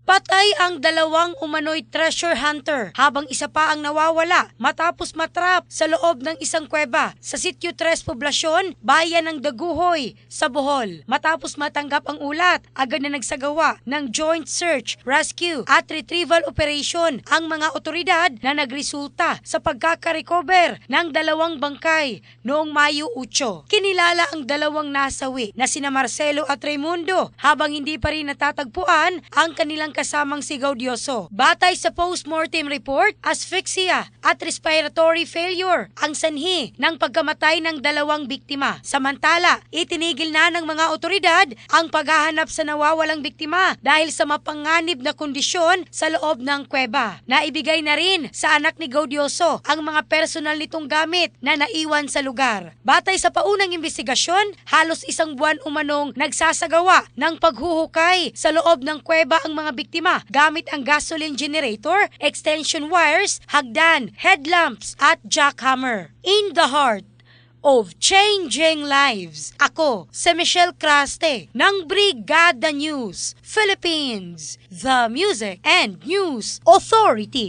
Patay ang dalawang umano'y treasure hunter habang isa pa ang nawawala matapos matrap sa loob ng isang kuweba sa Sitio 3 Poblasyon, bayan ng Daguhoy sa Bohol. Matapos matanggap ang ulat, agad na nagsagawa ng joint search, rescue at retrieval operation ang mga otoridad na nagresulta sa pagkakarecover ng dalawang bangkay noong Mayo 8. Kinilala ang dalawang nasawi na sina Marcelo at Raimundo habang hindi pa rin natatagpuan ang kanilang kasamang si Gaudioso. Batay sa post-mortem report, asphyxia at respiratory failure ang sanhi ng pagkamatay ng dalawang biktima. Samantala, itinigil na ng mga otoridad ang paghahanap sa nawawalang biktima dahil sa mapanganib na kondisyon sa loob ng kuweba. Naibigay na rin sa anak ni Gaudioso ang mga personal nitong gamit na naiwan sa lugar. Batay sa paunang investigasyon, halos isang buwan umanong nagsasagawa ng paghuhukay sa loob ng kuweba ang mga biktima gamit ang gasoline generator, extension wires, hagdan, headlamps at jackhammer. In the heart of changing lives, ako si Michelle Craste ng Brigada News Philippines, the Music and News Authority.